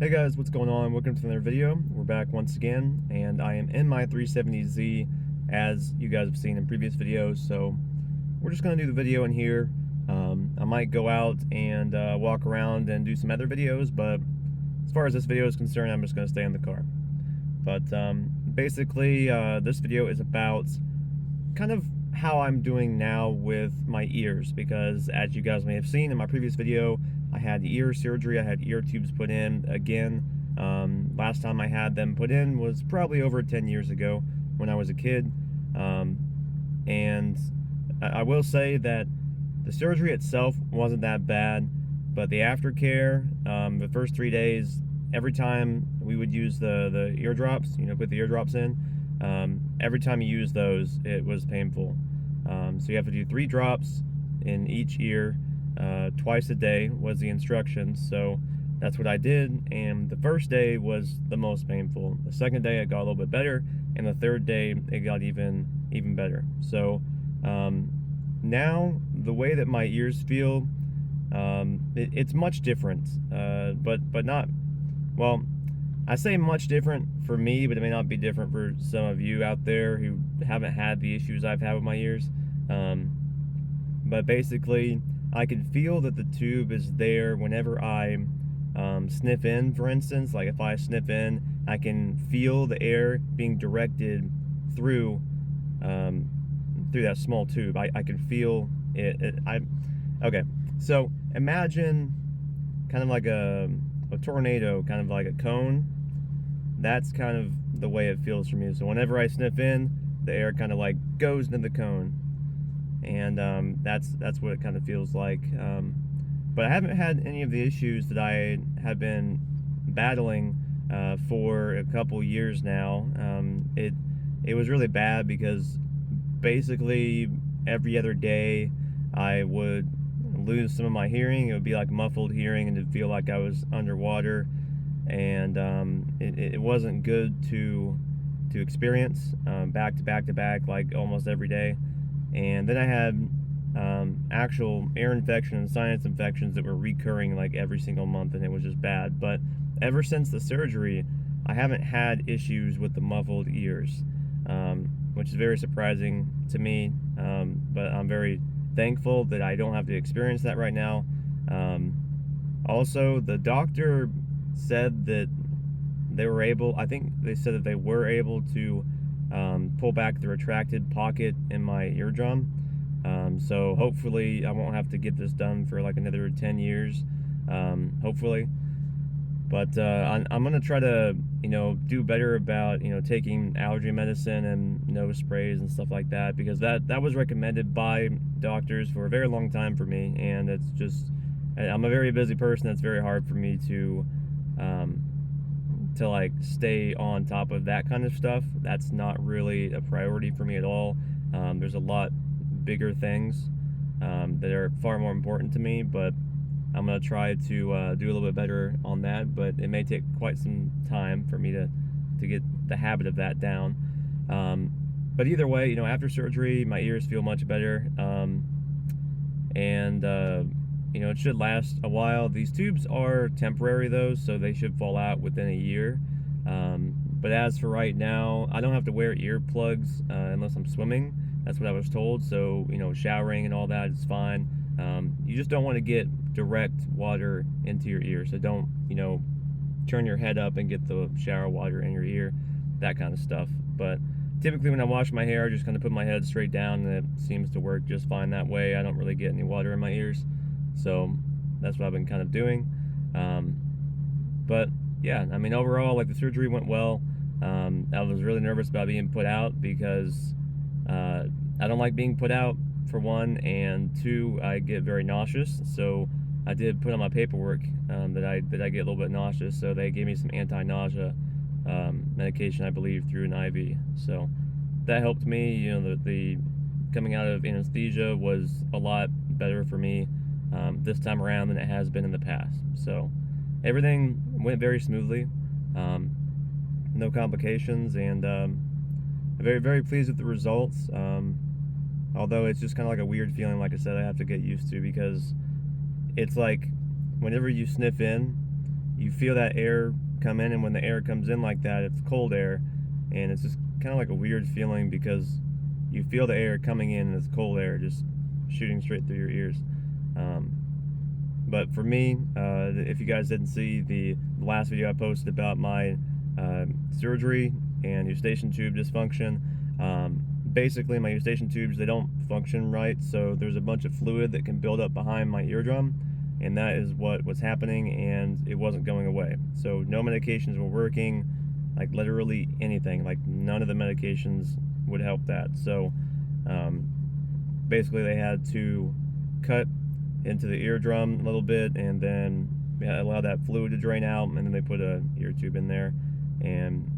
Hey guys, what's going on? Welcome to another video. We're back once again, and I am in my 370Z as you guys have seen in previous videos, so we're just going to do the video in here. I might go out and walk around and do some other videos, but as far as this video is concerned, I'm just going to stay in the car. But basically, this video is about kind of how I'm doing now with my ears, because as you guys may have seen in my previous video, I had ear surgery. I had ear tubes put in again. Last time I had them put in was probably over 10 years ago when I was a kid. And I will say that the surgery itself wasn't that bad, but the aftercare, the first 3 days, every time we would use the eardrops, put the eardrops in, every time you use those, it was painful. So you have to do 3 drops in each ear, twice a day was the instructions. So that's what I did, and the first day was the most painful. The second day it got a little bit better, and the third day it got even better. So now the way that my ears feel, it's much different, but not, well, I say much different for me, but it may not be different for some of you out there who haven't had the issues I've had with my ears. But basically, I can feel that the tube is there whenever I sniff in, for instance. Like if I sniff in, I can feel the air being directed through that small tube. I can feel it. Okay, so imagine kind of like a tornado, kind of like a cone. That's kind of the way it feels for me. So whenever I sniff in, the air kind of like goes into the cone, and that's what it kind of feels like. But I haven't had any of the issues that I have been battling for a couple years now. It was really bad because basically every other day I would lose some of my hearing. It would be like muffled hearing, and it'd feel like I was underwater, and it wasn't good to experience back to back to back, like almost every day. And then I had actual ear infection and sinus infections that were recurring like every single month, and it was just bad. But ever since the surgery, I haven't had issues with the muffled ears, which is very surprising to me, but I'm very thankful that I don't have to experience that right now. Also, the doctor said that they were able, I think they said that they were able to pull back the retracted pocket in my eardrum. So hopefully I won't have to get this done for like another 10 years, hopefully. But I'm gonna try to, do better about, taking allergy medicine and nose sprays and stuff like that, because that was recommended by doctors for a very long time for me, and it's just, I'm a very busy person. It's very hard for me to like stay on top of that kind of stuff. That's not really a priority for me at all. There's a lot bigger things that are far more important to me, but I'm gonna try to do a little bit better on that, but it may take quite some time for me to get the habit of that down. But either way, after surgery, my ears feel much better, and it should last a while. These tubes are temporary though, so they should fall out within a year. But as for right now, I don't have to wear earplugs unless I'm swimming. That's what I was told. So, showering and all that is fine. You just don't want to get direct water into your ear. So don't, turn your head up and get the shower water in your ear, that kind of stuff. But typically when I wash my hair, I just kind of put my head straight down, and it seems to work just fine that way. I don't really get any water in my ears. So that's what I've been kind of doing. But yeah, I mean, overall, like, the surgery went well. I was really nervous about being put out because I don't like being put out, for one, and two, I get very nauseous. So I did put on my paperwork that I get a little bit nauseous, so they gave me some anti-nausea medication, I believe, through an IV. So that helped me. The coming out of anesthesia was a lot better for me this time around than it has been in the past. So everything went very smoothly, no complications, and very, very pleased with the results. Although it's just kind of like a weird feeling, like I said, I have to get used to, because it's like whenever you sniff in, you feel that air come in, and when the air comes in like that, it's cold air, and it's just kind of like a weird feeling because you feel the air coming in and it's cold air just shooting straight through your ears. But for me, if you guys didn't see the last video I posted about my surgery and eustachian tube dysfunction, basically my eustachian tubes, they don't function right, so there's a bunch of fluid that can build up behind my eardrum, and that is what was happening, and it wasn't going away. So no medications were working, like literally anything, like none of the medications would help that. So basically they had to cut into the eardrum a little bit, and then allow that fluid to drain out, and then they put a ear tube in there. And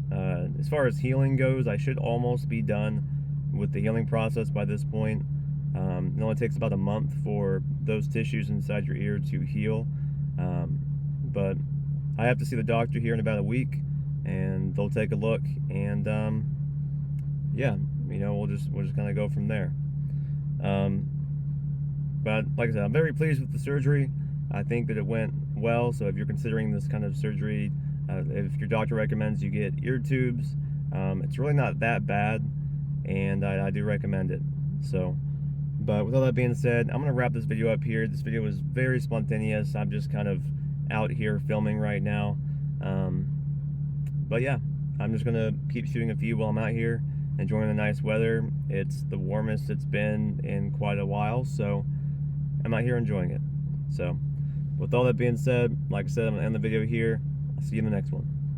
as far as healing goes, I should almost be done with the healing process by this point. It only takes about a month for those tissues inside your ear to heal, but I have to see the doctor here in about a week, and they'll take a look, and yeah, you know, we'll just kind of go from there. But like I said, I'm very pleased with the surgery. I think that it went well. So if you're considering this kind of surgery, if your doctor recommends you get ear tubes, it's really not that bad, and I do recommend it. So, but with all that being said, I'm gonna wrap this video up here. This video was very spontaneous. I'm just kind of out here filming right now. But yeah, I'm just gonna keep shooting a few while I'm out here, enjoying the nice weather. It's the warmest it's been in quite a while, so I'm out here enjoying it. So with all that being said, like I said, I'm gonna end the video here. I'll see you in the next one.